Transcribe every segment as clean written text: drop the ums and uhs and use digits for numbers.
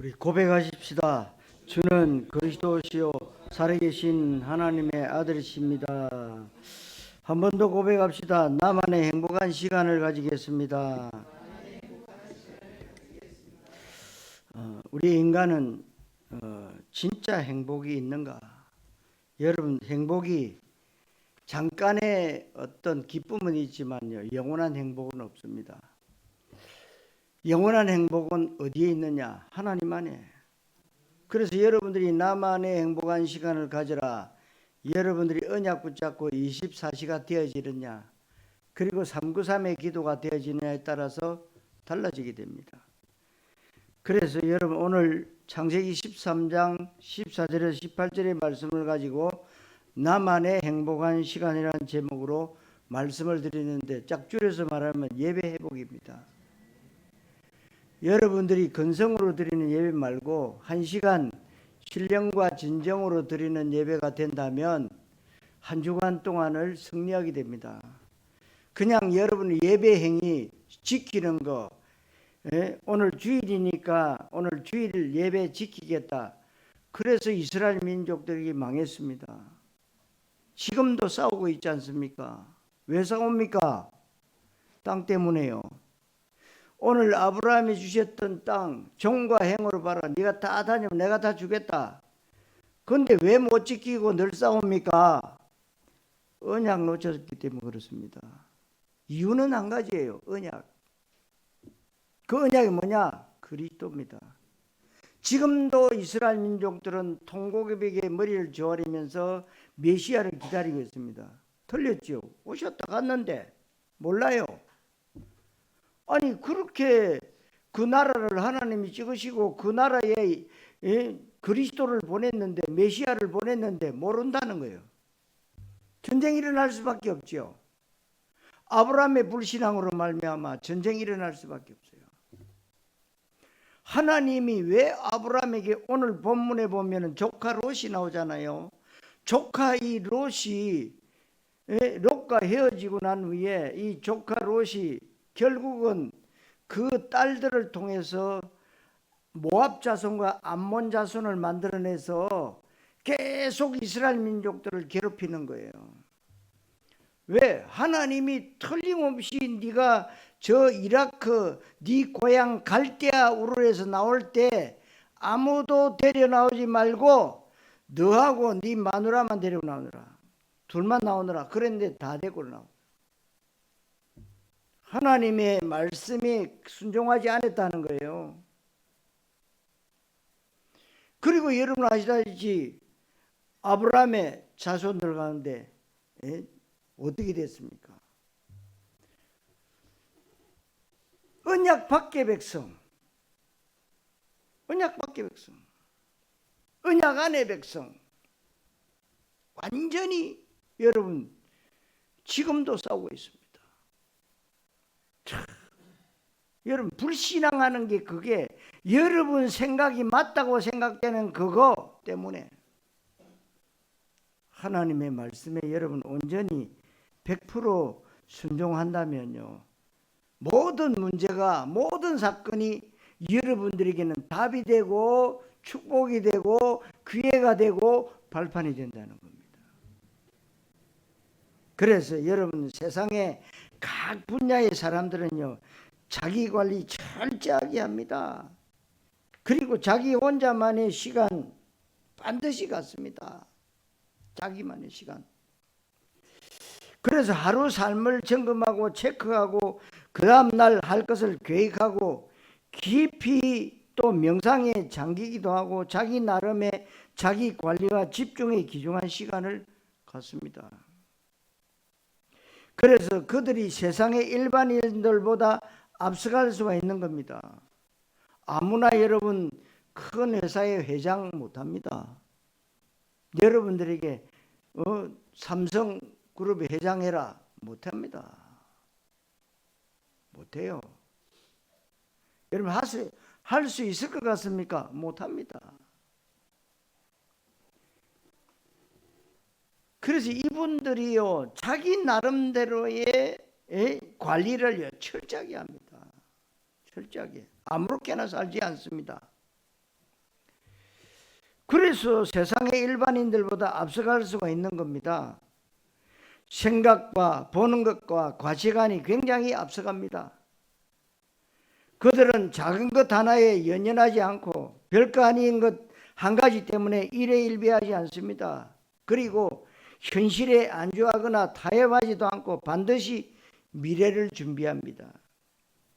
우리 고백하십시다. 주는 그리스도시요 살아계신 하나님의 아들이십니다. 한 번 더 고백합시다. 나만의 행복한 시간을 가지겠습니다. 우리 인간은 진짜 행복이 있는가? 여러분, 행복이 잠깐의 어떤 기쁨은 있지만요, 영원한 행복은 없습니다. 영원한 행복은 어디에 있느냐? 하나님 안에. 그래서 여러분들이 나만의 행복한 시간을 가져라. 여러분들이 언약 붙잡고 24시가 되어지느냐, 그리고 393의 기도가 되어지느냐에 따라서 달라지게 됩니다. 그래서 여러분, 오늘 창세기 13장 14절에서 18절의 말씀을 가지고 나만의 행복한 시간이라는 제목으로 말씀을 드리는데, 짝줄여서 말하면 예배 회복입니다. 여러분들이 근성으로 드리는 예배 말고 1시간 신령과 진정으로 드리는 예배가 된다면 한 주간 동안을 승리하게 됩니다. 그냥 여러분의 예배 행위 지키는 거, 오늘 주일이니까 오늘 주일 예배 지키겠다, 그래서 이스라엘 민족들이 망했습니다. 지금도 싸우고 있지 않습니까? 왜 싸웁니까? 땅 때문에요. 오늘 아브라함이 주셨던 땅 종과 행으로 봐라. 네가 다 다니면 내가 다 주겠다. 그런데 왜 못 지키고 늘 싸웁니까? 언약 놓쳤기 때문에 그렇습니다. 이유는 한 가지예요. 언약. 그 언약이 뭐냐? 그리스도입니다. 지금도 이스라엘 민족들은 통곡에게 머리를 조아리면서 메시아를 기다리고 있습니다. 틀렸죠? 오셨다 갔는데 몰라요. 아니, 그렇게 그 나라를 하나님이 찍으시고 그 나라에 그리스도를 보냈는데, 메시아를 보냈는데 모른다는 거예요. 전쟁이 일어날 수밖에 없죠. 아브라함의 불신앙으로 말미암아 전쟁이 일어날 수밖에 없어요. 하나님이 왜 아브라함에게, 오늘 본문에 보면 조카 롯이 나오잖아요. 조카 이 롯이, 롯과 헤어지고 난 후에 이 조카 롯이 결국은 그 딸들을 통해서 모압 자손과 암몬 자손을 만들어내서 계속 이스라엘 민족들을 괴롭히는 거예요. 왜? 하나님이 틀림없이 네가 저 이라크 네 고향 갈대아 우르에서 나올 때 아무도 데려 나오지 말고 너하고 네 마누라만 데리고 나오느라, 둘만 나오느라 그랬는데 다 데리고 나오고, 하나님의 말씀에 순종하지 않았다는 거예요. 그리고 여러분 아시다시피 아브라함의 자손들 가운데 어떻게 됐습니까? 언약 밖의 백성, 언약 밖의 백성, 언약 안의 백성, 완전히 여러분 지금도 싸우고 있습니다. 여러분, 불신앙하는 게 그게 여러분 생각이 맞다고 생각되는 그거 때문에, 하나님의 말씀에 여러분 온전히 100% 순종한다면요, 모든 문제가, 모든 사건이 여러분들에게는 답이 되고 축복이 되고 기회가 되고 발판이 된다는 겁니다. 그래서 여러분, 세상에 각 분야의 사람들은요, 자기 관리 철저하게 합니다. 그리고 자기 혼자만의 시간 반드시 갖습니다. 자기만의 시간. 그래서 하루 삶을 점검하고 체크하고 그 다음날 할 것을 계획하고 깊이 또 명상에 잠기기도 하고 자기 나름의 자기 관리와 집중에 귀중한 시간을 갖습니다. 그래서 그들이 세상의 일반인들보다 앞서갈 수가 있는 겁니다. 아무나 여러분 큰 회사의 회장 못합니다. 여러분들에게 삼성그룹의 회장해라, 못합니다. 못해요. 여러분 할 수 있을 것 같습니까? 못합니다. 그래서 이분들이요, 자기 나름대로의 관리를 철저하게 합니다. 철저하게. 아무렇게나 살지 않습니다. 그래서 세상의 일반인들보다 앞서갈 수가 있는 겁니다. 생각과 보는 것과 가치관이 굉장히 앞서갑니다. 그들은 작은 것 하나에 연연하지 않고 별거 아닌 것 한 가지 때문에 일회일비하지 않습니다. 그리고 현실에 안주하거나 타협하지도 않고 반드시 미래를 준비합니다.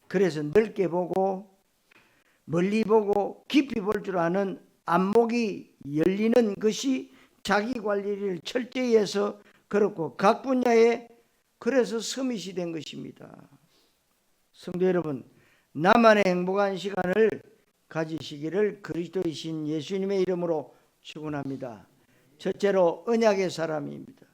그래서 넓게 보고 멀리 보고 깊이 볼 줄 아는 안목이 열리는 것이 자기 관리를 철저히 해서 그렇고 각 분야에 그래서 서밋이 된 것입니다. 성도 여러분, 나만의 행복한 시간을 가지시기를 그리스도의 신 예수님의 이름으로 축원합니다. 첫째로 언약의 사람입니다.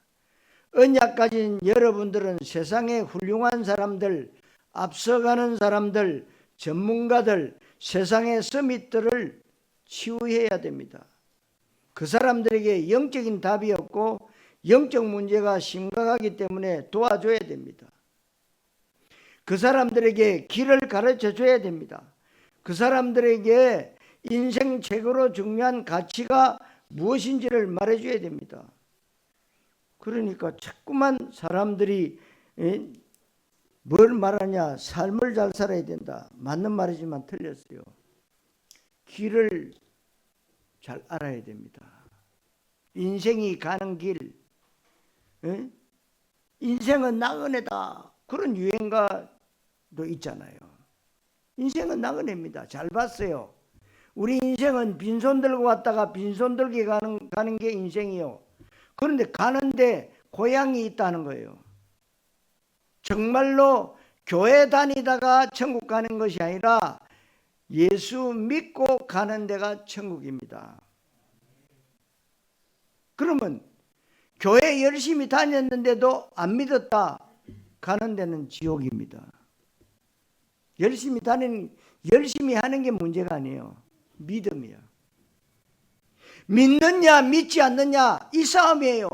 언약 가진 여러분들은 세상의 훌륭한 사람들, 앞서가는 사람들, 전문가들, 세상의 서밋들을 치유해야 됩니다. 그 사람들에게 영적인 답이 없고 영적 문제가 심각하기 때문에 도와줘야 됩니다. 그 사람들에게 길을 가르쳐 줘야 됩니다. 그 사람들에게 인생 최고로 중요한 가치가 무엇인지를 말해줘야 됩니다. 그러니까 자꾸만 사람들이 뭘 말하냐, 삶을 잘 살아야 된다. 맞는 말이지만 틀렸어요. 길을 잘 알아야 됩니다. 인생이 가는 길, 인생은 나그네다. 그런 유행가도 있잖아요. 인생은 나그네입니다. 잘 봤어요. 우리 인생은 빈손 들고 왔다가 빈손 들게 가는 게 인생이요. 그런데 가는데 고향이 있다는 거예요. 정말로 교회 다니다가 천국 가는 것이 아니라 예수 믿고 가는 데가 천국입니다. 그러면 교회 열심히 다녔는데도 안 믿었다. 가는 데는 지옥입니다. 열심히 하는 게 문제가 아니에요. 믿음이에요. 믿느냐 믿지 않느냐 이 싸움이에요.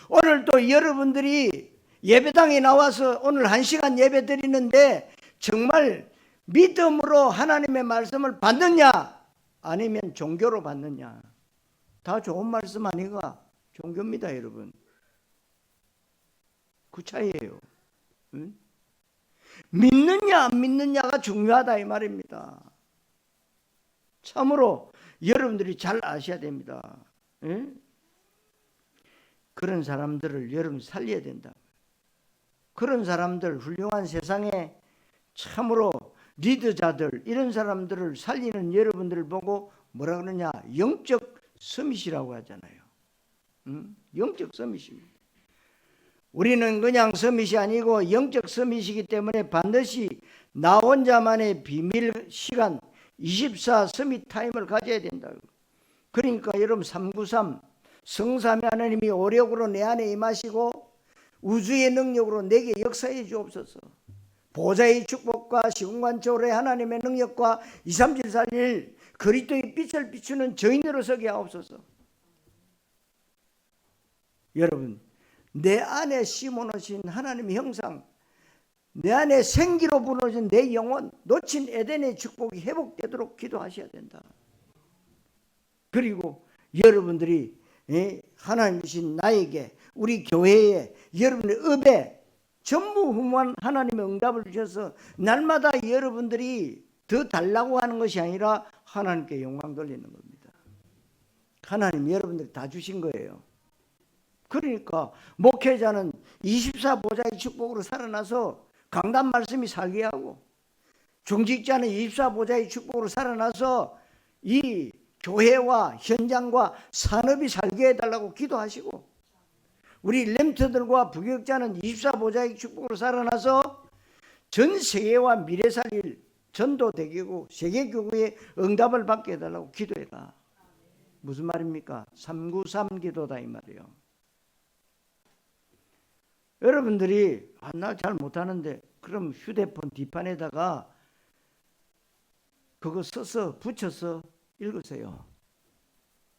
오늘 또 여러분들이 예배당에 나와서 오늘 1시간 예배 드리는데 정말 믿음으로 하나님의 말씀을 받느냐 아니면 종교로 받느냐. 다 좋은 말씀 아니가 종교입니다, 여러분. 그 차이예요. 응? 믿느냐 안 믿느냐가 중요하다 이 말입니다. 참으로 여러분들이 잘 아셔야 됩니다. 응? 그런 사람들을 여러분 살려야 된다. 그런 사람들, 훌륭한 세상에 참으로 리더자들, 이런 사람들을 살리는 여러분들을 보고 뭐라 그러냐, 영적 서밋이라고 하잖아요. 응? 영적 서밋입니다. 우리는 그냥 서밋이 아니고 영적 서밋이기 때문에 반드시 나 혼자만의 비밀 시간 24 서밋 타임을 가져야 된다. 그러니까 여러분 393 성삼위 하나님이 오력으로 내 안에 임하시고 우주의 능력으로 내게 역사해 주옵소서. 보좌의 축복과 시공간초월의 하나님의 능력과 23741 그리스도의 빛을 비추는 저인으로 서게 하옵소서. 여러분, 내 안에 심어놓으신 하나님의 형상, 내 안에 생기로 부어진 내 영혼, 놓친 에덴의 축복이 회복되도록 기도하셔야 된다. 그리고 여러분들이 하나님이신 나에게, 우리 교회에, 여러분의 업에 전무후무한 하나님의 응답을 주셔서 날마다 여러분들이 더 달라고 하는 것이 아니라 하나님께 영광 돌리는 겁니다. 하나님 여러분들 다 주신 거예요. 그러니까 목회자는 24보좌의 축복으로 살아나서 강단 말씀이 살게 하고, 중직자는 24보좌의 축복으로 살아나서 이 교회와 현장과 산업이 살게 해달라고 기도하시고, 우리 렘터들과 부교육자는 24보좌의 축복으로 살아나서 전 세계와 미래 살릴 전도대교구 세계교구의 응답을 받게 해달라고 기도해라. 무슨 말입니까? 393 기도다 이 말이에요. 여러분들이 나 잘 못하는데 그럼 휴대폰 뒷판에다가 그거 써서 붙여서 읽으세요.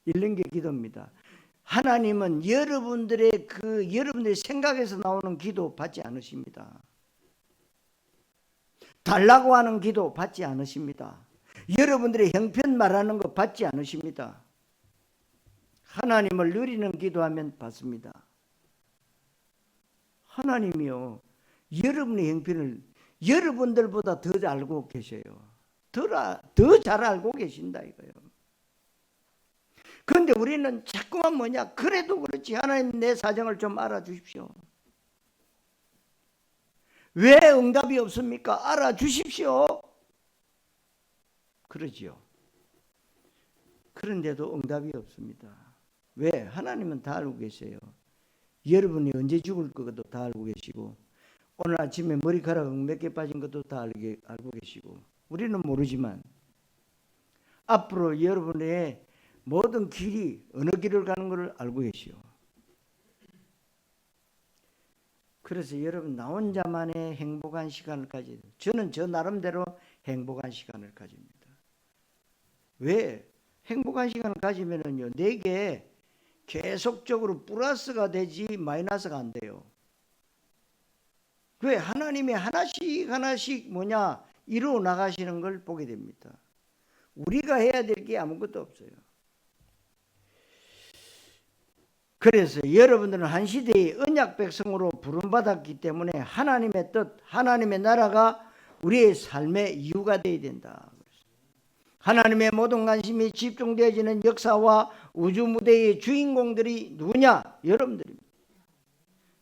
읽는 게 기도입니다. 하나님은 여러분들의 여러분들의 생각에서 나오는 기도 받지 않으십니다. 달라고 하는 기도 받지 않으십니다. 여러분들의 형편 말하는 거 받지 않으십니다. 하나님을 누리는 기도하면 받습니다. 하나님이요, 여러분의 형편을 여러분들보다 더 알고 계셔요. 더 잘 알고 계신다 이거예요. 그런데 우리는 자꾸만 뭐냐, 그래도 그렇지 하나님 내 사정을 좀 알아주십시오. 왜 응답이 없습니까? 알아주십시오. 그러지요. 그런데도 응답이 없습니다. 왜? 하나님은 다 알고 계세요. 여러분이 언제 죽을 것도 다 알고 계시고, 오늘 아침에 머리카락 몇 개 빠진 것도 다 알고 계시고, 우리는 모르지만 앞으로 여러분의 모든 길이 어느 길을 가는 것을 알고 계시오. 그래서 여러분 나 혼자만의 행복한 시간을 가져야 돼요. 저는 저 나름대로 행복한 시간을 가집니다. 왜? 행복한 시간을 가지면은요, 내게 계속적으로 플러스가 되지 마이너스가 안 돼요. 왜? 하나님이 하나씩 뭐냐 이루어 나가시는 걸 보게 됩니다. 우리가 해야 될 게 아무것도 없어요. 그래서 여러분들은 한 시대의 언약 백성으로 부름받았기 때문에 하나님의 뜻, 하나님의 나라가 우리의 삶의 이유가 되어야 된다. 하나님의 모든 관심이 집중되어지는 역사와 우주 무대의 주인공들이 누구냐? 여러분들입니다.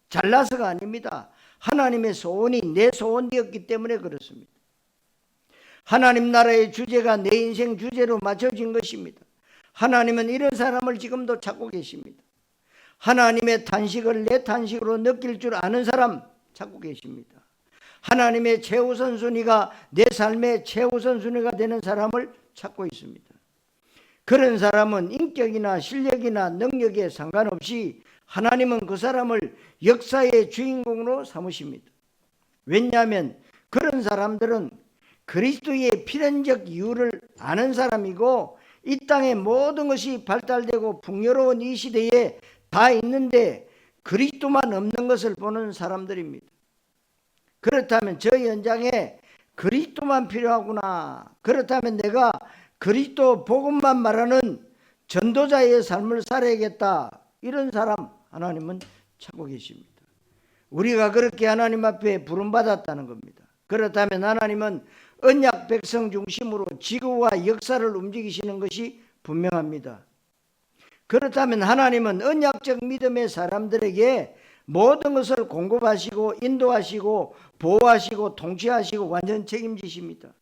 잘나서가 아닙니다. 하나님의 소원이 내 소원이었기 때문에 그렇습니다. 하나님 나라의 주제가 내 인생 주제로 맞춰진 것입니다. 하나님은 이런 사람을 지금도 찾고 계십니다. 하나님의 탄식을 내 탄식으로 느낄 줄 아는 사람 찾고 계십니다. 하나님의 최우선순위가 내 삶의 최우선순위가 되는 사람을 찾고 있습니다. 그런 사람은 인격이나 실력이나 능력에 상관없이 하나님은 그 사람을 역사의 주인공으로 삼으십니다. 왜냐하면 그런 사람들은 그리스도의 필연적 이유를 아는 사람이고, 이 땅의 모든 것이 발달되고 풍요로운 이 시대에 다 있는데 그리스도만 없는 것을 보는 사람들입니다. 그렇다면 저 현장에 그리스도만 필요하구나. 그렇다면 내가 그리스도 복음만 말하는 전도자의 삶을 살아야겠다. 이런 사람 하나님은 찾고 계십니다. 우리가 그렇게 하나님 앞에 부름받았다는 겁니다. 그렇다면 하나님은 언약 백성 중심으로 지구와 역사를 움직이시는 것이 분명합니다. 그렇다면 하나님은 언약적 믿음의 사람들에게 모든 것을 공급하시고 인도하시고 보호하시고 통치하시고 완전 책임지십니다.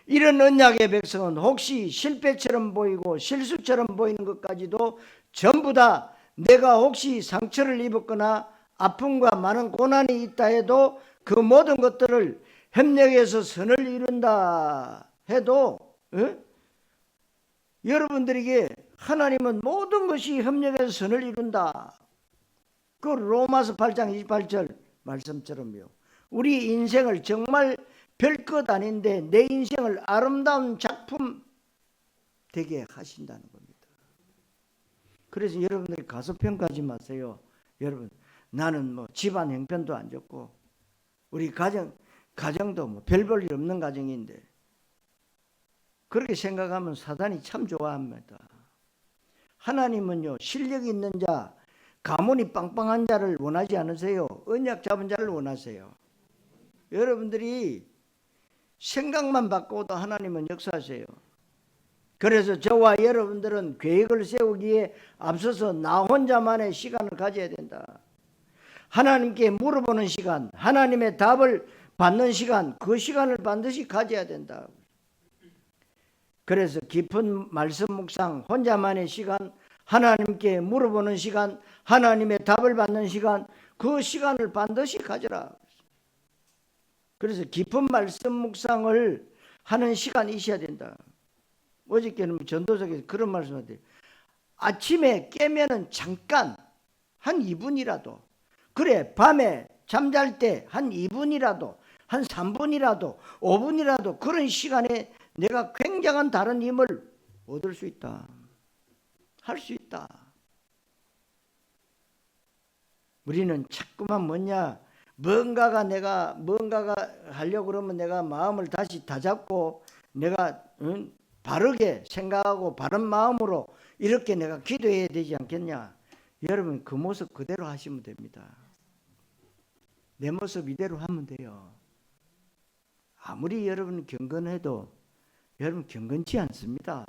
이런 언약의 백성은 혹시 실패처럼 보이고 실수처럼 보이는 것까지도 전부 다 내가 혹시 상처를 입었거나 아픔과 많은 고난이 있다 해도 그 모든 것들을 협력해서 선을 이룬다 해도 여러분들에게 하나님은 모든 것이 협력해서 선을 이룬다. 그 로마서 8장 28절 말씀처럼요. 우리 인생을 정말 별것 아닌데 내 인생을 아름다운 작품 되게 하신다는 겁니다. 그래서 여러분들이 가소평가하지 마세요. 여러분, 나는 뭐 집안 형편도 안 좋고 우리 가정도 뭐 별 볼 일 없는 가정인데, 그렇게 생각하면 사단이 참 좋아합니다. 하나님은요, 실력 있는 자, 가문이 빵빵한 자를 원하지 않으세요. 언약 잡은 자를 원하세요. 여러분들이 생각만 바꿔도 하나님은 역사하세요. 그래서 저와 여러분들은 계획을 세우기에 앞서서 나 혼자만의 시간을 가져야 된다. 하나님께 물어보는 시간, 하나님의 답을 받는 시간, 그 시간을 반드시 가져야 된다. 그래서 깊은 말씀 묵상, 혼자만의 시간, 하나님께 물어보는 시간, 하나님의 답을 받는 시간, 그 시간을 반드시 가져라. 그래서 깊은 말씀 묵상을 하는 시간이 있어야 된다. 어저께는 전도석에서 그런 말씀을 드려요. 아침에 깨면은 잠깐 한 2분이라도, 그래 밤에 잠잘 때 한 2분이라도, 한 3분이라도, 5분이라도 그런 시간에 내가 굉장한 다른 힘을 얻을 수 있다. 할 수 있다. 우리는 자꾸만 뭔가가 하려고 그러면 내가 마음을 다시 다잡고 내가 바르게 생각하고 바른 마음으로 이렇게 내가 기도해야 되지 않겠냐? 여러분 그 모습 그대로 하시면 됩니다. 내 모습 이대로 하면 돼요. 아무리 여러분 경건해도 여러분 경건치 않습니다.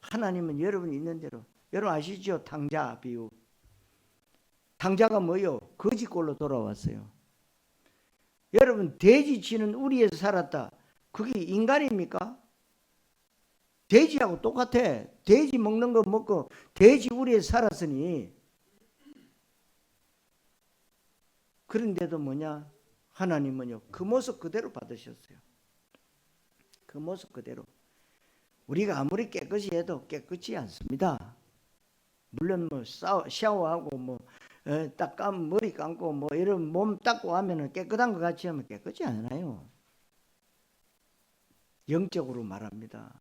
하나님은 여러분 있는 대로. 여러분 아시죠? 탕자 비유. 탕자가 뭐요? 거지꼴로 돌아왔어요. 여러분 돼지 치는 우리에서 살았다. 그게 인간입니까? 돼지하고 똑같아. 돼지 먹는 거 먹고 돼지 우리에서 살았으니. 그런데도 뭐냐? 하나님은요 그 모습 그대로 받으셨어요. 그 모습 그대로. 우리가 아무리 깨끗이 해도 깨끗이 않습니다. 물론 뭐 샤워하고 뭐 머리 감고 뭐 이런 몸 닦고 하면은 깨끗한 것 같이 하면 깨끗이 않아요. 영적으로 말합니다.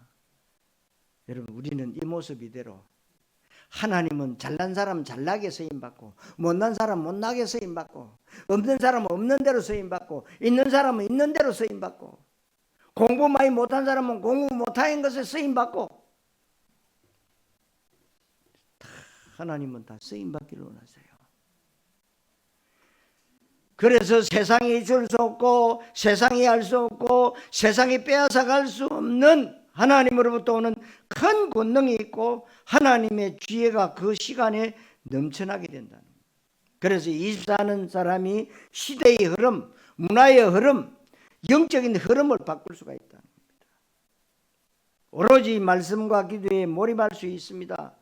여러분 우리는 이 모습 이대로. 하나님은 잘난 사람 잘나게 쓰임받고 못난 사람 못나게 쓰임받고 없는 사람은 없는 대로 쓰임받고 있는 사람은 있는 대로 쓰임받고 공부 많이 못한 사람은 공부 못한 것에 쓰임받고 하나님은 다 쓰임받기를 원하세요. 그래서 세상이 줄 수 없고 세상이 할 수 없고 세상이 빼앗아갈 수 없는 하나님으로부터 오는 큰 권능이 있고 하나님의 지혜가 그 시간에 넘쳐나게 된다는 거예요. 그래서 24는 사람이 시대의 흐름, 문화의 흐름, 영적인 흐름을 바꿀 수가 있다는 겁니다. 오로지 말씀과 기도에 몰입할 수 있습니다.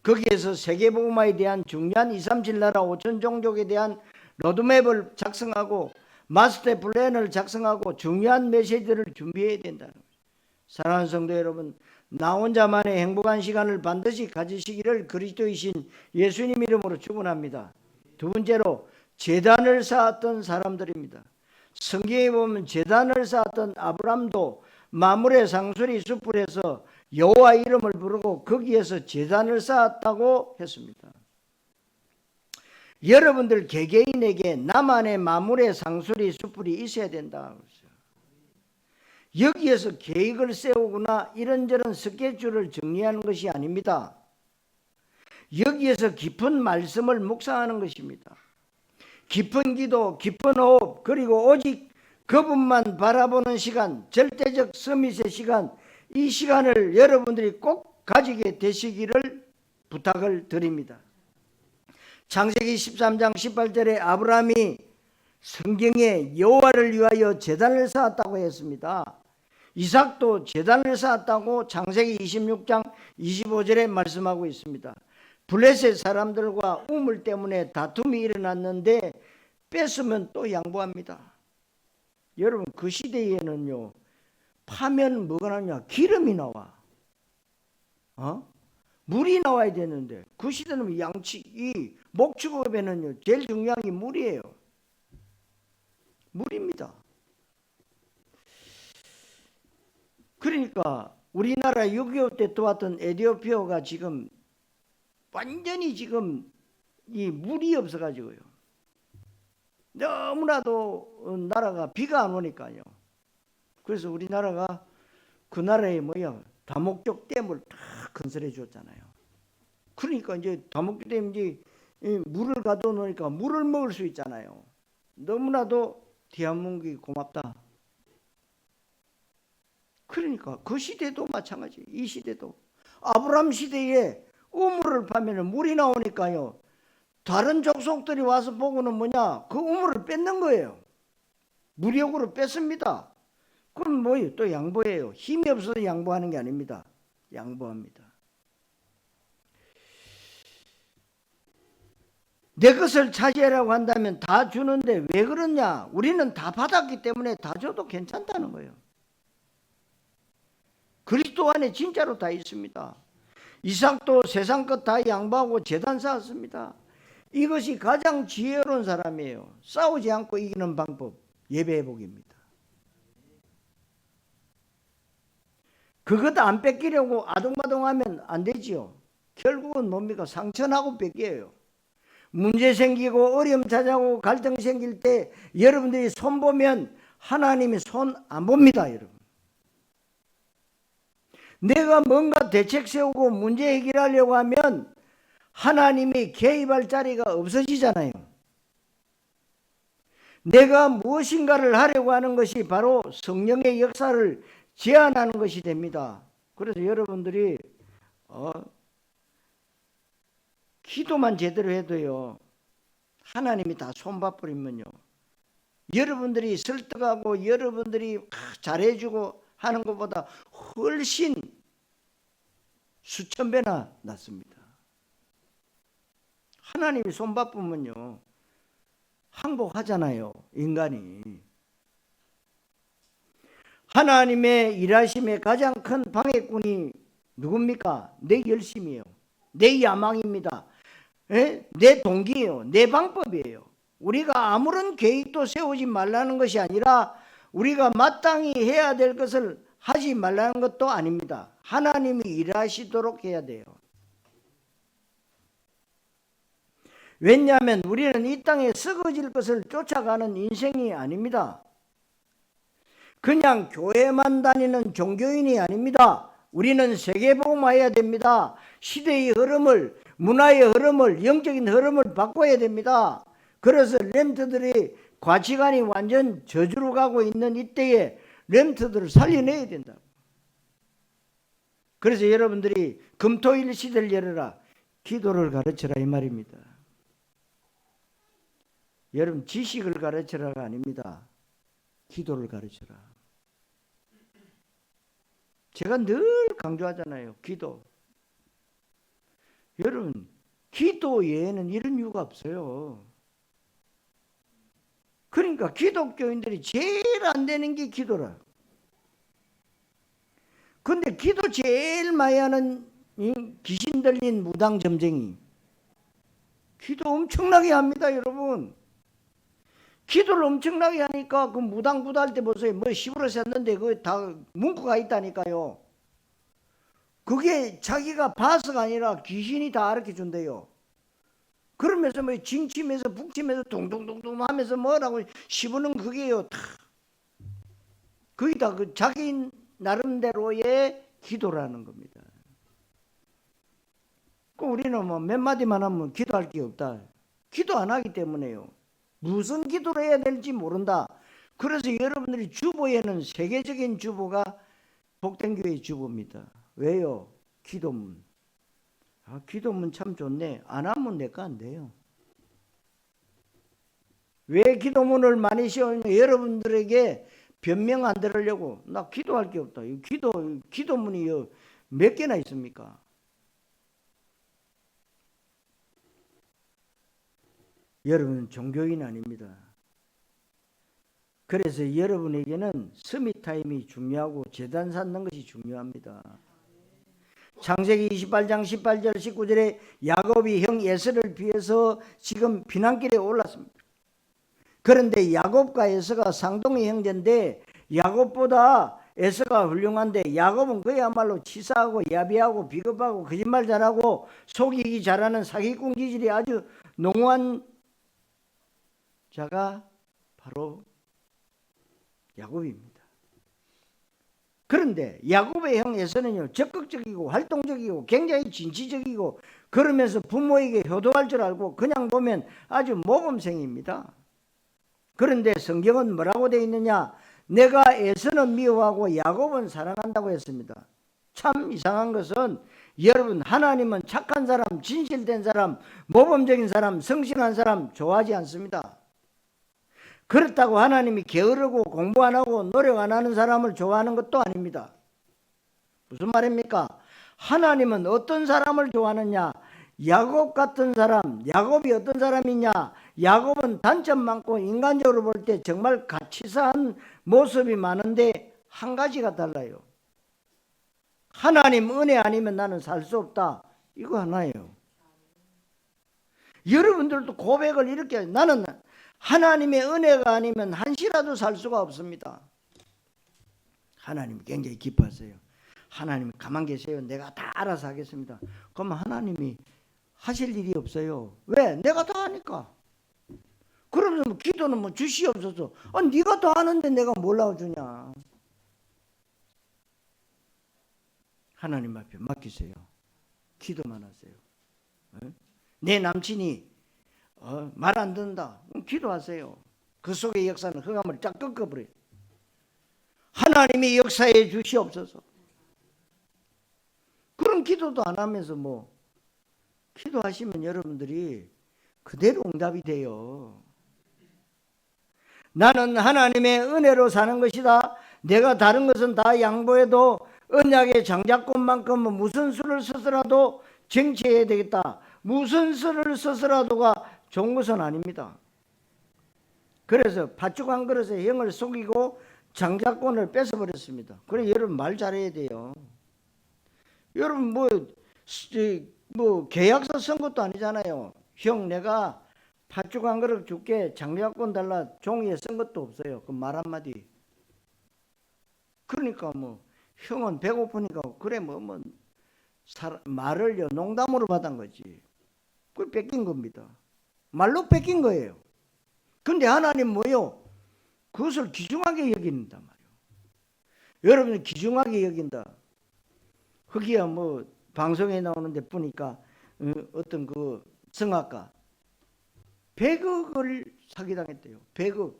거기에서 세계복음화에 대한 중요한 237 나라 5천 종족에 대한 로드맵을 작성하고 마스터 플랜을 작성하고 중요한 메시지를 준비해야 된다는 거예요. 사랑하는 성도 여러분, 나 혼자만의 행복한 시간을 반드시 가지시기를 그리스도이신 예수님 이름으로 축원합니다. 두 번째로 제단을 쌓았던 사람들입니다. 성경에 보면 제단을 쌓았던 아브람도 마물의 상수리 숲에서 여호와 이름을 부르고 거기에서 제단을 쌓았다고 했습니다. 여러분들 개개인에게 나만의 마물의 상수리 숲이 있어야 된다. 여기에서 계획을 세우거나 이런저런 스케줄을 정리하는 것이 아닙니다. 여기에서 깊은 말씀을 묵상하는 것입니다. 깊은 기도, 깊은 호흡, 그리고 오직 그분만 바라보는 시간, 절대적 서밋의 시간, 이 시간을 여러분들이 꼭 가지게 되시기를 부탁을 드립니다. 창세기 13장 18절에 아브라함이 성경에 여호와를 위하여 제단을 쌓았다고 했습니다. 이삭도 제단을 쌓았다고 창세기 26장 25절에 말씀하고 있습니다. 블레셋 사람들과 우물 때문에 다툼이 일어났는데 뺐으면 또 양보합니다. 여러분 그 시대에는요 파면 뭐가 나냐? 기름이 나와. 물이 나와야 되는데 그 시대는 이 목축업에는요 제일 중요한 게 물이에요. 물입니다. 그러니까 우리나라 6.25 때 도왔던 에티오피아가 지금 완전히 지금 이 물이 없어가지고요. 너무나도 나라가 비가 안 오니까요. 그래서 우리나라가 그 나라에 다목적 댐을 다 건설해 줬잖아요. 그러니까 이제 다목적 댐 이제 물을 가둬 놓으니까 물을 먹을 수 있잖아요. 너무나도 대한민국이 고맙다. 그러니까 그 시대도 마찬가지. 이 시대도 아브라함 시대에 우물을 파면 물이 나오니까요. 다른 족속들이 와서 보고는 뭐냐? 그 우물을 뺏는 거예요. 무력으로 뺐습니다. 그럼 뭐예요? 또 양보해요. 힘이 없어서 양보하는 게 아닙니다. 양보합니다. 내 것을 차지하라고 한다면 다 주는데 왜 그러냐? 우리는 다 받았기 때문에 다 줘도 괜찮다는 거예요. 그리스도 안에 진짜로 다 있습니다. 이삭도 세상 것 다 양보하고 제단 쌓았습니다. 이것이 가장 지혜로운 사람이에요. 싸우지 않고 이기는 방법, 예배회복입니다. 그것 안 뺏기려고 아둥바둥하면 안 되지요. 결국은 뭡니까? 상처나고 뺏겨요. 문제 생기고 어려움 찾아오고 갈등 생길 때 여러분들이 손 보면 하나님이 손 안 봅니다. 여러분. 내가 뭔가 대책 세우고 문제 해결하려고 하면 하나님이 개입할 자리가 없어지잖아요. 내가 무엇인가를 하려고 하는 것이 바로 성령의 역사를 제한하는 것이 됩니다. 그래서 여러분들이 기도만 제대로 해도요, 하나님이 다 손봐 버리면요, 여러분들이 설득하고 여러분들이 잘해주고 하는 것보다 훨씬 수천 배나 낫습니다. 하나님이 손바쁘면요 항복하잖아요, 인간이. 하나님의 일하심의 가장 큰 방해꾼이 누굽니까? 내 열심이에요. 내 야망입니다. 내 동기예요. 내 방법이에요. 우리가 아무런 계획도 세우지 말라는 것이 아니라 우리가 마땅히 해야 될 것을 하지 말라는 것도 아닙니다. 하나님이 일하시도록 해야 돼요. 왜냐하면 우리는 이 땅에 썩어질 것을 쫓아가는 인생이 아닙니다. 그냥 교회만 다니는 종교인이 아닙니다. 우리는 세계복음화해야 됩니다. 시대의 흐름을, 문화의 흐름을, 영적인 흐름을 바꿔야 됩니다. 그래서 렘트들이 가치관이 완전 저주로 가고 있는 이때에 렘트들을 살려내야 된다. 그래서 여러분들이 금토일 시대를 열어라, 기도를 가르쳐라 이 말입니다. 여러분, 지식을 가르쳐라가 아닙니다. 기도를 가르쳐라. 제가 늘 강조하잖아요, 기도. 여러분, 기도 외에는 이런 이유가 없어요. 그러니까 기독교인들이 제일 안 되는 게 기도라. 근데 기도 제일 많이 하는 귀신 들린 무당 점쟁이, 기도 엄청나게 합니다, 여러분. 기도를 엄청나게 하니까 그 무당 구다할 때 보세요. 뭐 시부러 쐈는데 그거 다 문구가 있다니까요. 그게 자기가 봐서가 아니라 귀신이 다 가르쳐 준대요. 그러면서 뭐 징치면서 북치면서 둥둥둥둥 하면서 뭐라고 씹으는 그게요. 다 그게 다 그 자기 나름대로의 기도라는 겁니다. 그 우리는 뭐 몇 마디만 하면 기도할 게 없다. 기도 안 하기 때문에요. 무슨 기도를 해야 될지 모른다. 그래서 여러분들이 주보에는 세계적인 주보가 복된교회 주보입니다. 왜요? 기도문. 기도문 참 좋네. 안 하면 내 거 안 돼요. 왜 기도문을 많이 씌우냐? 여러분들에게 변명 안 들으려고. 나 기도할 게 없다. 기도문이 몇 개나 있습니까? 여러분은 종교인 아닙니다. 그래서 여러분에게는 서밋타임이 중요하고 제단 쌓는 것이 중요합니다. 창세기 28장 18절 19절에 야곱이 형 에서를 피해서 지금 비난길에 올랐습니다. 그런데 야곱과 에서가 쌍둥이 형제인데 야곱보다 에서가 훌륭한데 야곱은 그야말로 치사하고 야비하고 비겁하고 거짓말 잘하고 속이기 잘하는 사기꾼 기질이 아주 농후한 자가 바로 야곱입니다. 그런데 야곱의 형 에서는요, 적극적이고 활동적이고 굉장히 진취적이고 그러면서 부모에게 효도할 줄 알고 그냥 보면 아주 모범생입니다. 그런데 성경은 뭐라고 되어 있느냐? 내가 에서는 미워하고 야곱은 사랑한다고 했습니다. 참 이상한 것은 여러분, 하나님은 착한 사람, 진실된 사람, 모범적인 사람, 성실한 사람 좋아하지 않습니다. 그렇다고 하나님이 게으르고 공부 안 하고 노력 안 하는 사람을 좋아하는 것도 아닙니다. 무슨 말입니까? 하나님은 어떤 사람을 좋아하느냐? 야곱 같은 사람. 야곱이 어떤 사람이냐? 야곱은 단점 많고 인간적으로 볼 때 정말 가치사한 모습이 많은데 한 가지가 달라요. 하나님 은혜 아니면 나는 살 수 없다. 이거 하나예요. 여러분들도 고백을 이렇게, 나는 하나님의 은혜가 아니면 한시라도 살 수가 없습니다. 하나님 굉장히 기뻐하세요. 하나님 가만 계세요. 내가 다 알아서 하겠습니다. 그러면 하나님이 하실 일이 없어요. 왜? 내가 다 하니까. 그러면 뭐 기도는 뭐 주시옵소서. 네가 다 하는데 내가 뭘 나와주냐. 하나님 앞에 맡기세요. 기도만 하세요. 내 남친이 말 안 듣는다. 기도하세요. 그 속의 역사는 흑암을 쫙 꺾어버려요. 하나님이 역사해 주시옵소서. 그런 기도도 안 하면서 기도하시면 여러분들이 그대로 응답이 돼요. 나는 하나님의 은혜로 사는 것이다. 내가 다른 것은 다 양보해도 언약의 장자권만큼은 무슨 수를 써서라도 쟁취해야 되겠다. 무슨 수를 써서라도가 좋은 것은 아닙니다. 그래서 팥죽 한 그릇에 형을 속이고 장자권을 뺏어버렸습니다. 그래 여러분 말 잘해야 돼요. 여러분 계약서 쓴 것도 아니잖아요. 형 내가 팥죽 한 그릇 줄게 장자권 달라 종이에 쓴 것도 없어요. 그 말 한마디. 그러니까 형은 배고프니까 그래 말을요 농담으로 받은 거지. 그걸 뺏긴 겁니다. 말로 뺏긴 거예요. 근데 하나님 그것을 귀중하게 여긴단 말이에요. 여러분이 귀중하게 여긴다. 거기야 방송에 나오는데 보니까 어떤 그 성악가 100억을 사기당했대요. 100억.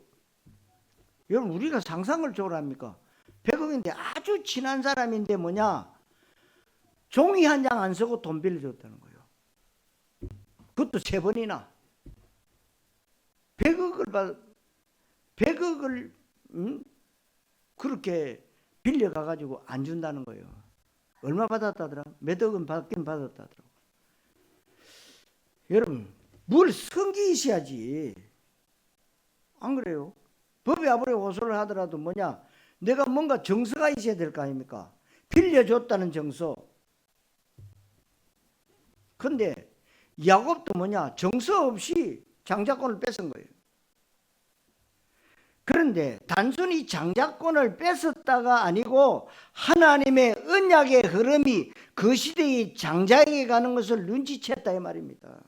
여러분 우리가 상상을 초월합니까? 100억인데 아주 친한 사람인데 종이 한 장 안 쓰고 돈 빌려줬다는 거예요. 그것도 3번이나. 100억을 그렇게 빌려가가지고 안 준다는 거예요. 얼마 받았다더라? 몇 억은 받긴 받았다더라고. 여러분 뭘 섬기셔야지. 안 그래요? 법이 아무리 호소를 하더라도 내가 뭔가 정서가 있어야 될 거 아닙니까? 빌려줬다는 정서. 근데 야곱도 정서 없이 장자권을 뺏은 거예요. 그런데 단순히 장자권을 뺏었다가 아니고 하나님의 언약의 흐름이 그 시대의 장자에게 가는 것을 눈치챘다 이 말입니다.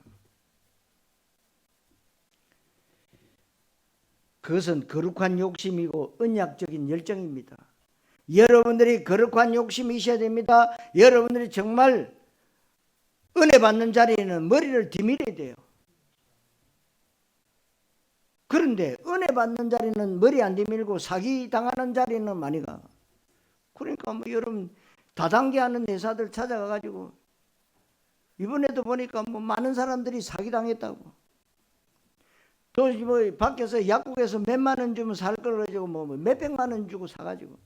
그것은 거룩한 욕심이고 언약적인 열정입니다. 여러분들이 거룩한 욕심이 있어야 됩니다. 여러분들이 정말 은혜 받는 자리에는 머리를 디밀어야 돼요. 그런데 은혜 받는 자리는 머리 안 디밀고 사기 당하는 자리는 많이 가. 그러니까 여러분 다단계하는 회사들 찾아가가지고 이번에도 보니까 많은 사람들이 사기 당했다고. 또 밖에서 약국에서 몇만 원 주면 살 걸 가지고 몇백만 원 주고 사가지고.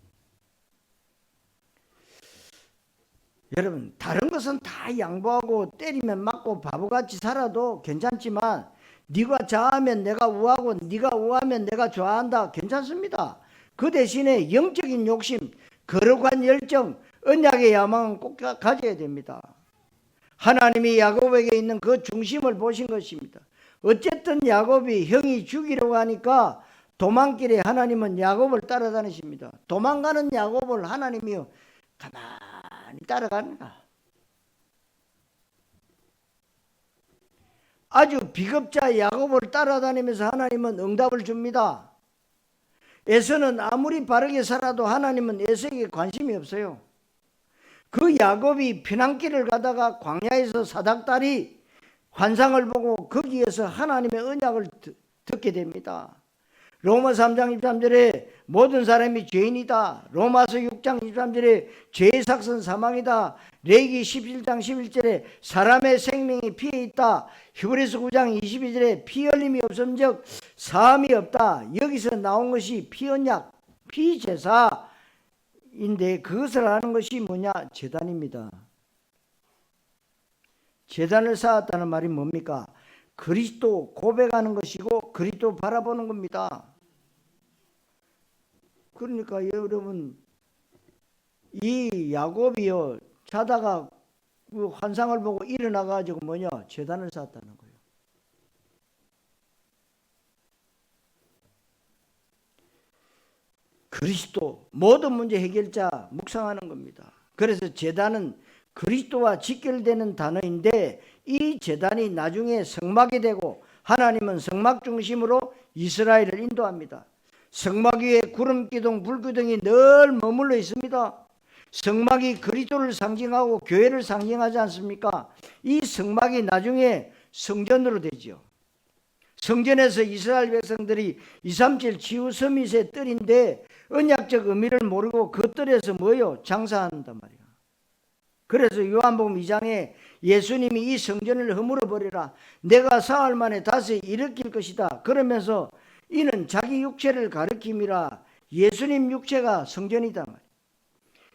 여러분 다른 것은 다 양보하고 때리면 맞고 바보같이 살아도 괜찮지만 네가 좌하면 내가 우하고 네가 우하면 내가 좌한다. 괜찮습니다. 그 대신에 영적인 욕심, 거룩한 열정, 언약의 야망은 꼭 가져야 됩니다. 하나님이 야곱에게 있는 그 중심을 보신 것입니다. 어쨌든 야곱이 형이 죽이려고 하니까 도망길에 하나님은 야곱을 따라다니십니다. 도망가는 야곱을 하나님이 가만히 따라가는가. 아주 비겁자 야곱을 따라다니면서 하나님은 응답을 줍니다. 에서는 아무리 바르게 살아도 하나님은 에서에게 관심이 없어요. 그 야곱이 피난길을 가다가 광야에서 사닥다리 환상을 보고 거기에서 하나님의 언약을 듣게 됩니다. 로마서 3장 23절에 모든 사람이 죄인이다. 로마서 6장 23절에 죄의 삭은 사망이다. 레위기 17장 11절에 사람의 생명이 피에 있다. 히브리서 9장 22절에 피 흘림이 없음즉 사함이 없다. 여기서 나온 것이 피언약, 피제사인데 그것을 하는 것이 제단입니다. 제단을 쌓았다는 말이 뭡니까? 그리스도 고백하는 것이고 그리스도 바라보는 겁니다. 그러니까 여러분 이 야곱이요 자다가 그 환상을 보고 일어나가지고 제단을 쌓았다는 거예요. 그리스도 모든 문제 해결자 묵상하는 겁니다. 그래서 제단은 그리스도와 직결되는 단어인데 이 제단이 나중에 성막이 되고 하나님은 성막 중심으로 이스라엘을 인도합니다. 성막 위에 구름 기둥, 불 기둥이 늘 머물러 있습니다. 성막이 그리스도를 상징하고 교회를 상징하지 않습니까? 이 성막이 나중에 성전으로 되죠. 성전에서 이스라엘 백성들이 237 지후 서밋의 뜰인데 언약적 의미를 모르고 그 뜰에서 뭐요? 장사한단 말이야. 그래서 요한복음 2장에 예수님이 이 성전을 허물어 버리라, 내가 사흘 만에 다시 일으킬 것이다 그러면서 이는 자기 육체를 가리킴이라. 예수님 육체가 성전이다 말이야.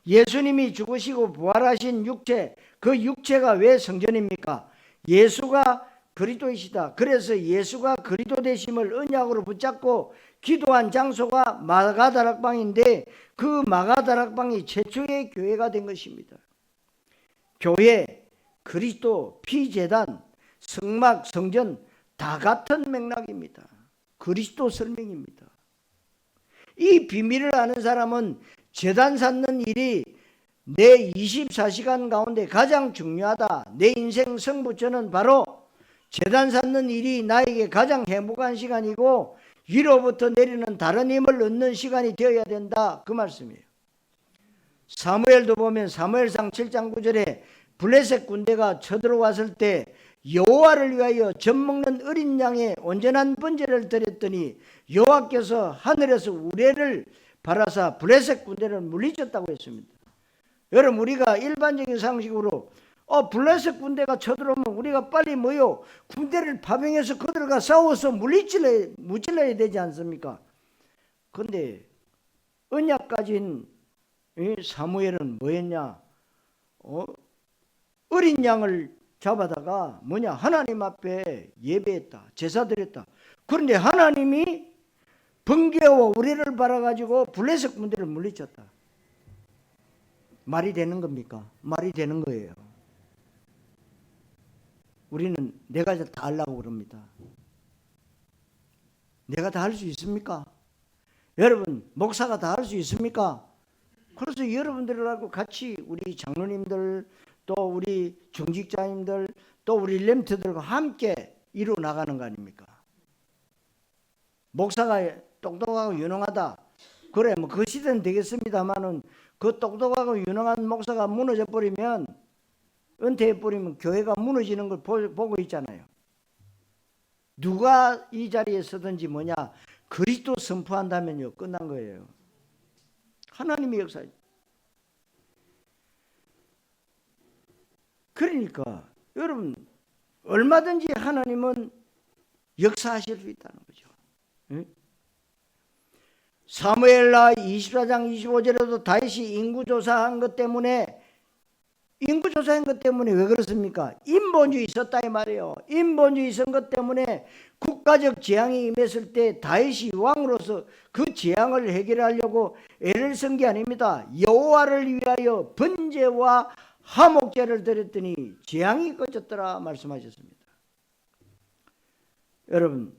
예수님이 죽으시고 부활하신 육체, 그 육체가 왜 성전입니까? 예수가 그리스도이시다. 그래서 예수가 그리스도 되심을 언약으로 붙잡고 기도한 장소가 마가다락방인데 그 마가다락방이 최초의 교회가 된 것입니다. 교회, 그리스도, 피제단, 성막, 성전 다 같은 맥락입니다. 그리스도 설명입니다. 이 비밀을 아는 사람은 제단 쌓는 일이 내 24시간 가운데 가장 중요하다. 내 인생 승부처는 바로 제단 쌓는 일이 나에게 가장 행복한 시간이고 위로부터 내리는 다른 힘을 얻는 시간이 되어야 된다, 그 말씀이에요. 사무엘도 보면 사무엘상 7장 9절에 블레셋 군대가 쳐들어왔을 때 여호와를 위하여 젖먹는 어린 양의 온전한 번제를 드렸더니 여호와께서 하늘에서 우레를 바라사 블레셋 군대를 물리쳤다고 했습니다. 여러분, 우리가 일반적인 상식으로 블레셋 군대가 쳐들어오면 우리가 빨리 뭐요? 군대를 파병해서 그들과 싸워서 무찔러야 되지 않습니까? 그런데 언약 가진 사무엘은 뭐했냐? 어린 양을 잡아다가 뭐냐? 하나님 앞에 예배했다, 제사 드렸다. 그런데 하나님이 번개와 우레를 발아가지고 블레셋 군대를 물리쳤다. 말이 되는 겁니까? 말이 되는 거예요. 우리는 내가 다 하려고 그럽니다. 내가 다 할 수 있습니까? 여러분, 목사가 다 할 수 있습니까? 그래서 여러분들하고 같이 우리 장로님들, 또 우리 중직자님들, 또 우리 렘트들과 함께 이루어 나가는 거 아닙니까? 목사가 똑똑하고 유능하다, 그래 뭐 그 시대는 되겠습니다만은 그 똑똑하고 유능한 목사가 무너져 버리면, 은퇴해 버리면 교회가 무너지는 걸 보고 있잖아요. 누가 이 자리에 서든지 뭐냐, 그리스도 선포한다면요 끝난 거예요. 하나님의 역사. 그러니까 여러분, 얼마든지 하나님은 역사하실 수 있다는 거죠. 사무엘하 24장 25절에도 다윗이 인구조사한 것 때문에 왜 그렇습니까? 인본주의 있었다 이 말이에요. 인본주의 있은 것 때문에 국가적 재앙이 임했을 때 다윗이 왕으로서 그 재앙을 해결하려고 애를 쓴 게 아닙니다. 여호와를 위하여 번제와 화목제를 드렸더니 재앙이 꺼졌더라 말씀하셨습니다. 여러분,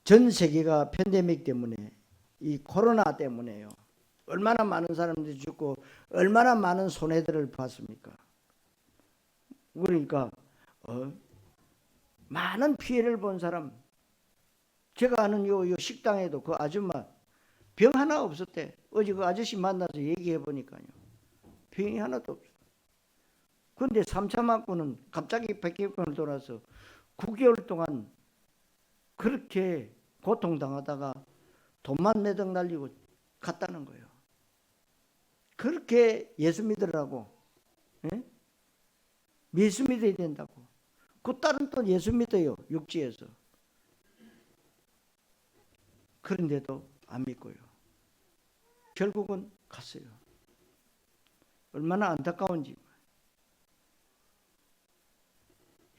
전 세계가 팬데믹 때문에, 이 코로나 때문에요, 얼마나 많은 사람들이 죽고 얼마나 많은 손해들을 봤습니까? 그러니까 많은 피해를 본 사람, 제가 아는 요 식당에도 그 아줌마 병 하나 없었대. 어제 그 아저씨 만나서 얘기해 보니까요, 병이 하나도 없어. 그런데 3차 맞고는 갑자기 백혈병을 돌아서 9개월 동안 그렇게 고통당하다가 돈만 매덕 날리고 갔다는 거예요. 그렇게 예수 믿으라고, 예수 믿어야 된다고. 그 딸은 또 예수 믿어요, 육지에서. 그런데도 안 믿고요. 결국은 갔어요. 얼마나 안타까운지.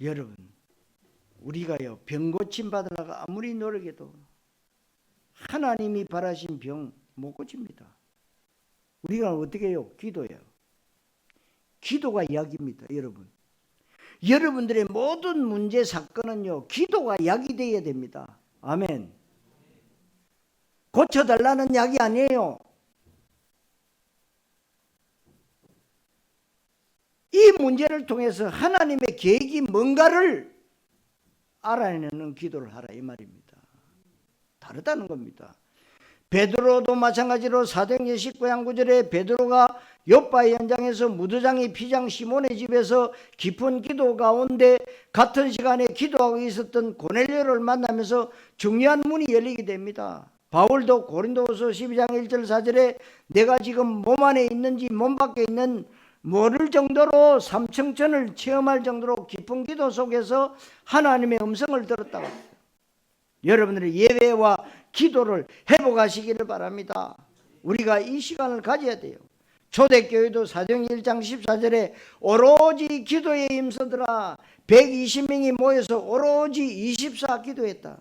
여러분, 우리가요 병 고침 받으려고 아무리 노력해도 하나님이 바라신 병 못 고칩니다. 우리가 어떻게 해요? 기도해요. 기도가 약입니다. 여러분, 여러분들의 모든 문제 사건은요 기도가 약이 되어야 됩니다. 아멘. 고쳐달라는 약이 아니에요. 이 문제를 통해서 하나님의 계획이 뭔가를 알아내는 기도를 하라 이 말입니다. 다르다는 겁니다. 베드로도 마찬가지로 사도행전 19장 9절에 베드로가 요파 현장에서 무도장이 피장 시몬의 집에서 깊은 기도 가운데 같은 시간에 기도하고 있었던 고넬료를 만나면서 중요한 문이 열리게 됩니다. 바울도 고린도후서 12장 1절 4절에 내가 지금 몸 안에 있는지 몸 밖에 있는 모를 정도로 삼층천을 체험할 정도로 깊은 기도 속에서 하나님의 음성을 들었다고 합니다. 여러분들의 예배와 기도를 회복하시기를 바랍니다. 우리가 이 시간을 가져야 돼요. 초대교회도 사도행전 1장 14절에 오로지 기도에 힘쓰더라. 120명이 모여서 오로지 24 기도했다.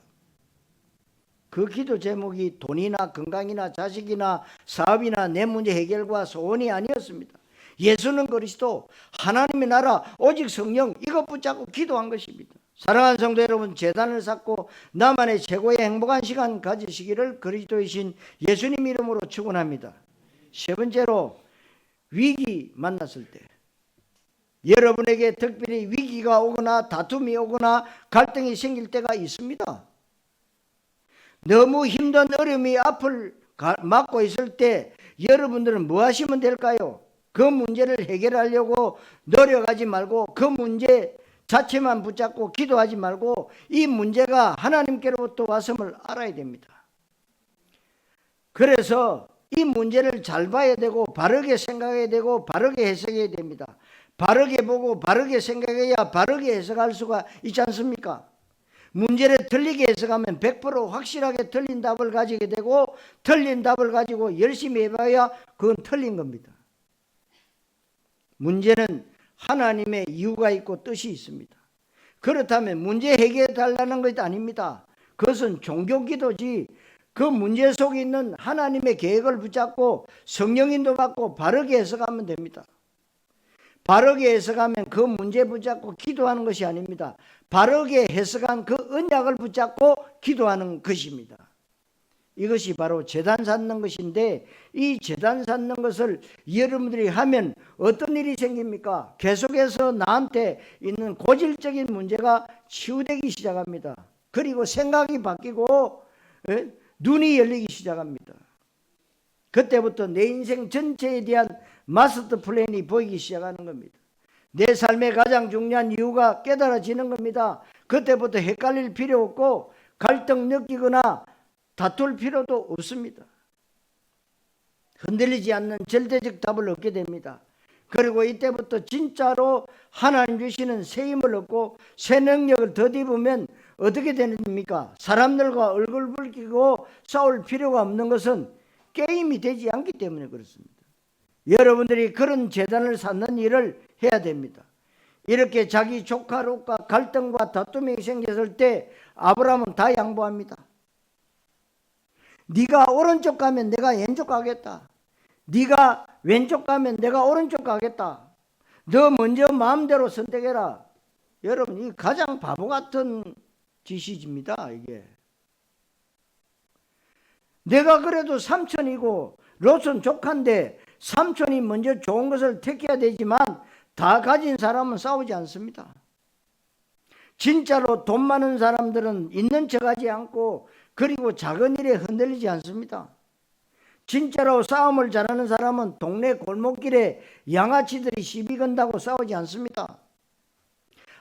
그 기도 제목이 돈이나 건강이나 자식이나 사업이나 내 문제 해결과 소원이 아니었습니다. 예수는 그리스도, 하나님의 나라, 오직 성령, 이것 붙잡고 기도한 것입니다. 사랑하는 성도 여러분, 제단을 쌓고 나만의 최고의 행복한 시간 가지시기를 그리스도이신 예수님 이름으로 축원합니다. 세 번째로, 위기 만났을 때, 여러분에게 특별히 위기가 오거나 다툼이 오거나 갈등이 생길 때가 있습니다. 너무 힘든 어려움이 앞을 막고 있을 때 여러분들은 뭐 하시면 될까요? 그 문제를 해결하려고 노력하지 말고 그 문제 자체만 붙잡고 기도하지 말고 이 문제가 하나님께로부터 왔음을 알아야 됩니다. 그래서 이 문제를 잘 봐야 되고 바르게 생각해야 되고 바르게 해석해야 됩니다. 바르게 보고 바르게 생각해야 바르게 해석할 수가 있지 않습니까? 문제를 틀리게 해석하면 100% 확실하게 틀린 답을 가지게 되고 틀린 답을 가지고 열심히 해봐야 그건 틀린 겁니다. 문제는 하나님의 이유가 있고 뜻이 있습니다. 그렇다면 문제 해결해 달라는 것이 아닙니다. 그것은 종교기도지 그 문제 속에 있는 하나님의 계획을 붙잡고 성령인도 받고 바르게 해석하면 됩니다. 바르게 해석하면 그 문제 붙잡고 기도하는 것이 아닙니다. 바르게 해석한 그 언약을 붙잡고 기도하는 것입니다. 이것이 바로 제단 쌓는 것인데 이 제단 쌓는 것을 여러분들이 하면 어떤 일이 생깁니까? 계속해서 나한테 있는 고질적인 문제가 치유되기 시작합니다. 그리고 생각이 바뀌고 눈이 열리기 시작합니다. 그때부터 내 인생 전체에 대한 마스터 플랜이 보이기 시작하는 겁니다. 내 삶의 가장 중요한 이유가 깨달아지는 겁니다. 그때부터 헷갈릴 필요 없고 갈등 느끼거나 다툴 필요도 없습니다. 흔들리지 않는 절대적 답을 얻게 됩니다. 그리고 이때부터 진짜로 하나님 주시는 새 힘을 얻고 새 능력을 덧입으면 어떻게 됩니까? 사람들과 얼굴 붉히고 싸울 필요가 없는 것은 게임이 되지 않기 때문에 그렇습니다. 여러분들이 그런 재단을 쌓는 일을 해야 됩니다. 이렇게 자기 조카 롯과 갈등과 다툼이 생겼을 때 아브라함은 다 양보합니다. 네가 오른쪽 가면 내가 왼쪽 가겠다. 네가 왼쪽 가면 내가 오른쪽 가겠다. 너 먼저 마음대로 선택해라. 여러분, 이 가장 바보 같은 짓입니다. 이게 내가 그래도 삼촌이고 롯은 조카인데 삼촌이 먼저 좋은 것을 택해야 되지만 다 가진 사람은 싸우지 않습니다. 진짜로 돈 많은 사람들은 있는 척하지 않고 그리고 작은 일에 흔들리지 않습니다. 진짜로 싸움을 잘하는 사람은 동네 골목길에 양아치들이 시비 건다고 싸우지 않습니다.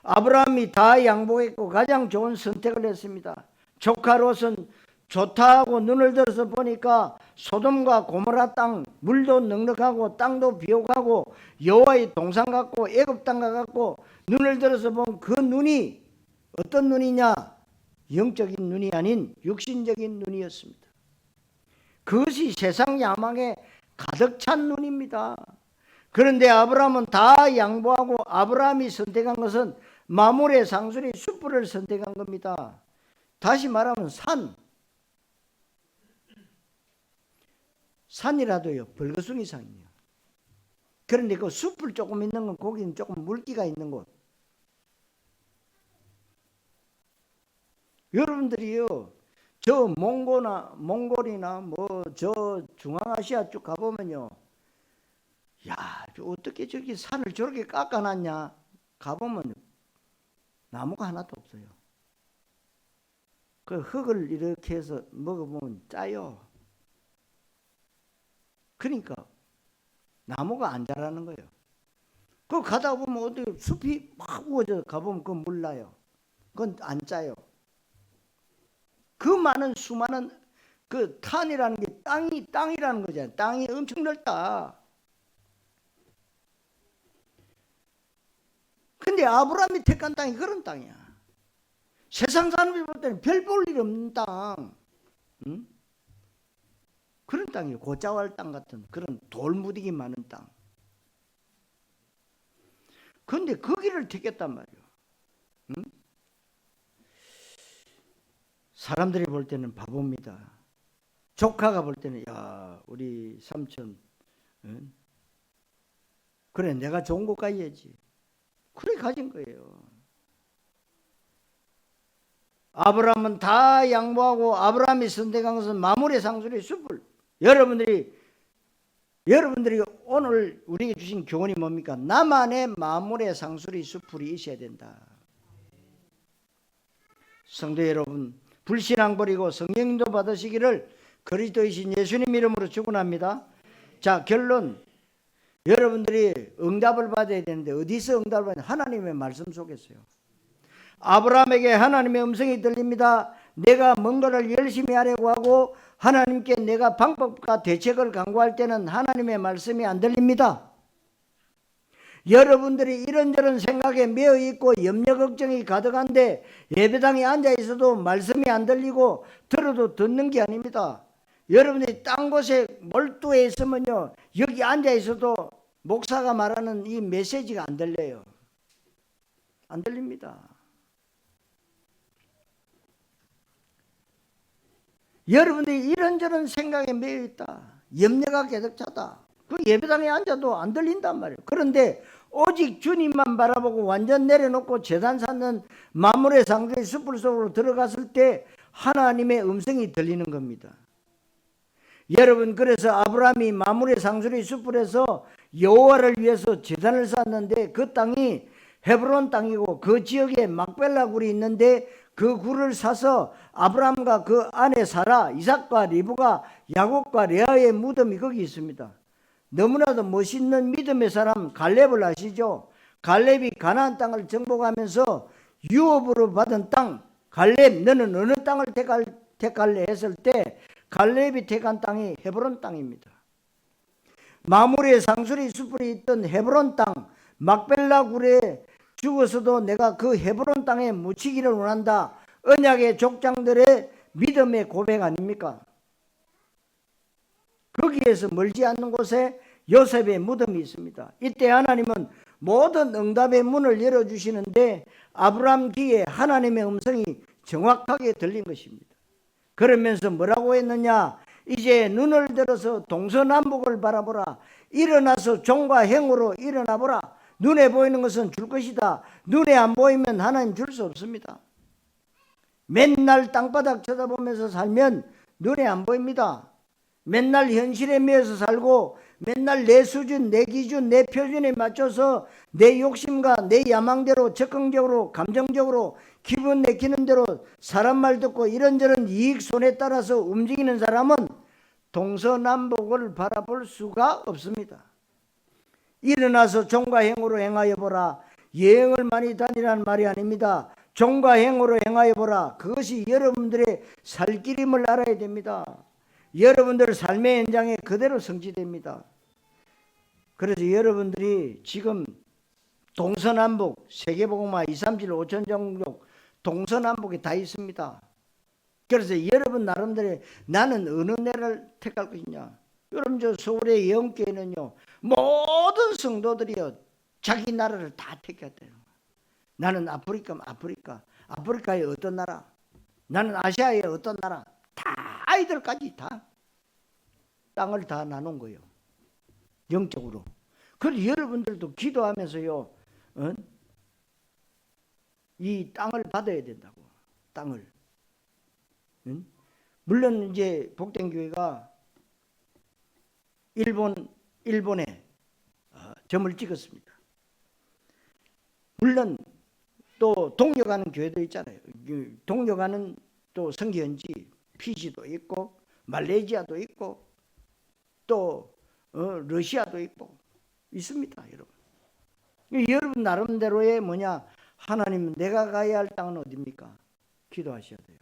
아브라함이 다 양보했고 가장 좋은 선택을 했습니다. 조카 롯은 좋다고 눈을 들어서 보니까 소돔과 고모라 땅, 물도 넉넉하고 땅도 비옥하고 여호와의 동산 같고 애굽 땅과 같고 눈을 들어서 본 그 눈이 어떤 눈이냐? 영적인 눈이 아닌 육신적인 눈이었습니다. 그것이 세상 야망에 가득 찬 눈입니다. 그런데 아브라함은 다 양보하고 아브라함이 선택한 것은 마물의 상수리 숯불을 선택한 겁니다. 다시 말하면 산이라도요, 벌거숭이 산이요. 그런데 그 숯불 조금 있는 건 거기는 조금 물기가 있는 곳. 여러분들이요, 저 몽골이나 뭐 저 중앙아시아 쪽 가보면요, 야, 어떻게 저기 산을 저렇게 깎아놨냐? 가보면 나무가 하나도 없어요. 그 흙을 이렇게 해서 먹어보면 짜요. 그러니까 나무가 안 자라는 거예요. 그 가다 보면 어디 숲이 막 우거져 가보면 그건 몰라요. 그건 안 짜요. 그 많은 수많은 그 탄이라는 게 땅이라는 거잖아요. 땅이 엄청 넓다. 근데 아브라함이 택한 땅이 그런 땅이야. 세상 사람들이 볼 때는 별 볼 일 없는 땅. 응? 그런 땅이에요. 고자왈 땅 같은 그런 돌무디기 많은 땅. 그런데 거기를 택했단 말이에요. 응? 사람들이 볼 때는 바보입니다. 조카가 볼 때는 야 우리 삼촌 응? 그래 내가 좋은 곳 가야지. 그래 가진 거예요. 아브라함은 다 양보하고 아브라함이 선택한 것은 마물의 상수리의 숲을. 여러분들이 오늘 우리에게 주신 교훈이 뭡니까? 나만의 마물의 상수리 숲이 있어야 된다. 성도 여러분, 불신앙 버리고 성령도 받으시기를 그리스도이신 예수님 이름으로 축원합니다. 자, 결론. 여러분들이 응답을 받아야 되는데 어디서 응답을 받냐? 하나님의 말씀 속에서요. 아브라함에게 하나님의 음성이 들립니다. 내가 뭔가를 열심히 하려고 하고 하나님께 내가 방법과 대책을 강구할 때는 하나님의 말씀이 안 들립니다. 여러분들이 이런저런 생각에 매여 있고 염려 걱정이 가득한데 예배당에 앉아 있어도 말씀이 안 들리고 들어도 듣는 게 아닙니다. 여러분들이 딴 곳에 몰두해 있으면요 여기 앉아 있어도 목사가 말하는 이 메시지가 안 들려요. 안 들립니다. 여러분들이 이런저런 생각에 매여 있다. 염려가 가득 차다. 그 예배당에 앉아도 안 들린단 말이에요. 그런데 오직 주님만 바라보고 완전 내려놓고 제단 쌓는 마물의 상수리 숲을 속으로 들어갔을 때 하나님의 음성이 들리는 겁니다. 여러분 그래서 아브라함이 마물의 상수리 숲에서 여호와를 위해서 제단을 쌓았는데 그 땅이 헤브론 땅이고 그 지역에 막벨라 굴이 있는데 그 굴을 사서 아브라함과 그 아내 사라, 이삭과 리브가, 야곱과 레아의 무덤이 거기 있습니다. 너무나도 멋있는 믿음의 사람 갈렙을 아시죠? 갈렙이 가나안 땅을 정복하면서 유업으로 받은 땅, 갈렙 너는 어느 땅을 택할래 했을 때 갈렙이 택한 땅이 헤브론 땅입니다. 마물의 상수리 숲이 있던 헤브론 땅, 막벨라 굴에 죽어서도 내가 그 헤브론 땅에 묻히기를 원한다. 언약의 족장들의 믿음의 고백 아닙니까? 거기에서 멀지 않는 곳에 요셉의 무덤이 있습니다. 이때 하나님은 모든 응답의 문을 열어주시는데 아브라함 귀에 하나님의 음성이 정확하게 들린 것입니다. 그러면서 뭐라고 했느냐? 이제 눈을 들어서 동서남북을 바라보라. 일어나서 종과 행으로 일어나보라. 눈에 보이는 것은 줄 것이다. 눈에 안 보이면 하나님 줄 수 없습니다. 맨날 땅바닥 쳐다보면서 살면 눈에 안 보입니다. 맨날 현실에 매여서 살고 맨날 내 수준, 내 기준, 내 표준에 맞춰서 내 욕심과 내 야망대로 적극적으로 감정적으로 기분 내키는 대로 사람 말 듣고 이런저런 이익 손에 따라서 움직이는 사람은 동서남북을 바라볼 수가 없습니다. 일어나서 종과 행으로 행하여 보라. 여행을 많이 다니라는 말이 아닙니다. 종과 행으로 행하여 보라. 그것이 여러분들의 살 길임을 알아야 됩니다. 여러분들 삶의 현장에 그대로 성취됩니다. 그래서 여러분들이 지금 동서남북 세계복음화 237 5천종족 동서남북에 다 있습니다. 그래서 여러분 나름대로 나는 어느 나라를 택할 것이냐. 여러분 저 서울의 예언교회는요 모든 성도들이요 자기 나라를 다 택했대요. 나는 아프리카의 어떤 나라, 나는 아시아의 어떤 나라, 다 아이들까지 다 땅을 다 나눈 거예요. 영적으로. 그래서 여러분들도 기도하면서요 이 땅을 받아야 된다고. 땅을. 물론 이제 복된 교회가 일본에 점을 찍었습니다. 물론 또 동력하는 교회도 있잖아요. 동력하는 또 성교연지 피지도 있고 말레이시아도 있고 또 러시아도 있고 있습니다, 여러분. 여러분 나름대로의 뭐냐, 하나님 내가 가야 할 땅은 어디입니까? 기도하셔야 돼요.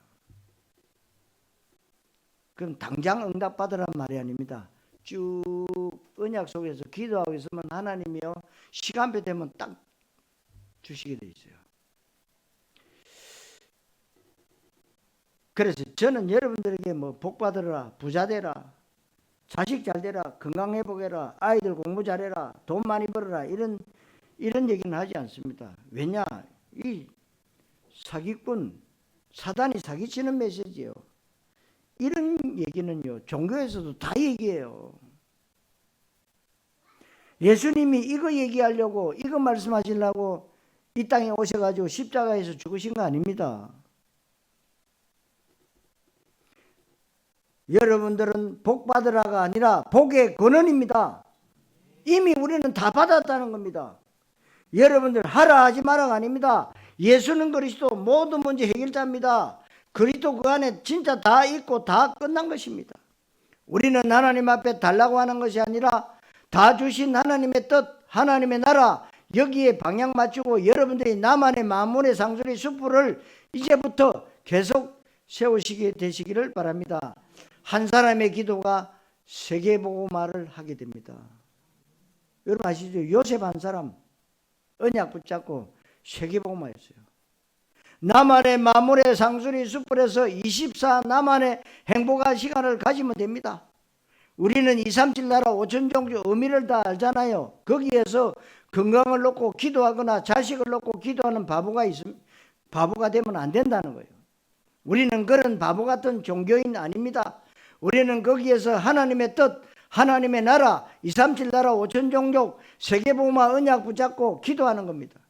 그럼 당장 응답받으란 말이 아닙니다. 쭉 언약 속에서 기도하고 있으면 하나님이요 시간표 되면 딱 주시게 돼 있어요. 그래서 저는 여러분들에게 뭐 복 받으라, 부자 되라, 자식 잘 되라, 건강 회복해라, 아이들 공부 잘해라, 돈 많이 벌어라 이런 얘기는 하지 않습니다. 왜냐, 이 사기꾼 사단이 사기치는 메시지예요. 이런 얘기는요 종교에서도 다 얘기해요. 예수님이 이거 얘기하려고 이거 말씀하시려고 이 땅에 오셔가지고 십자가에서 죽으신 거 아닙니다. 여러분들은 복 받으라가 아니라 복의 근원입니다. 이미 우리는 다 받았다는 겁니다. 여러분들 하라 하지 마라가 아닙니다. 예수는 그리스도 모든 문제 해결자입니다. 그리스도 그 안에 진짜 다 있고 다 끝난 것입니다. 우리는 하나님 앞에 달라고 하는 것이 아니라 다 주신 하나님의 뜻, 하나님의 나라 여기에 방향 맞추고 여러분들이 나만의 만물의 상수리 숲을 이제부터 계속 세우시게 되시기를 바랍니다. 한 사람의 기도가 세계복음화를 하게 됩니다. 여러분 아시죠? 요셉 한 사람 언약 붙잡고 세계복음화했어요. 나만의 만물의 상수리 숲에서 24 나만의 행복한 시간을 가지면 됩니다. 우리는 237 나라 5천 종교 의미를 다 알잖아요. 거기에서 건강을 놓고 기도하거나 자식을 놓고 기도하는 바보가 되면 안 된다는 거예요. 우리는 그런 바보 같은 종교인 아닙니다. 우리는 거기에서 하나님의 뜻, 하나님의 나라, 237 나라 5천 종족 세계복음화 언약 붙잡고 기도하는 겁니다.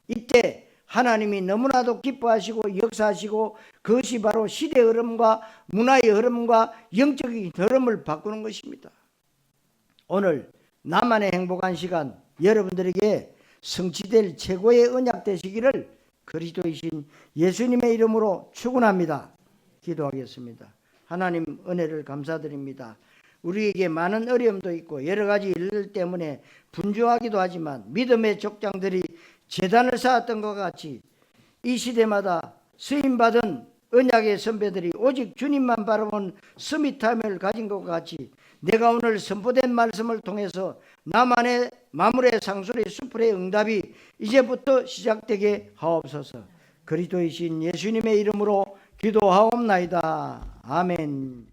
이때 하나님이 너무나도 기뻐하시고 역사하시고 그것이 바로 시대의 흐름과 문화의 흐름과 영적인 흐름을 바꾸는 것입니다. 오늘 나만의 행복한 시간 여러분들에게 성취될 최고의 언약 되시기를 그리스도이신 예수님의 이름으로 축원합니다. 기도하겠습니다. 하나님 은혜를 감사드립니다. 우리에게 많은 어려움도 있고 여러 가지 일 때문에 분주하기도 하지만 믿음의 족장들이 제단을 쌓았던 것 같이 이 시대마다 쓰임받은 언약의 선배들이 오직 주님만 바라본 스밋타임을 가진 것 같이 내가 오늘 선포된 말씀을 통해서 나만의 만물의 상술의 수풀의 응답이 이제부터 시작되게 하옵소서. 그리스도이신 예수님의 이름으로 기도하옵나이다. 아멘.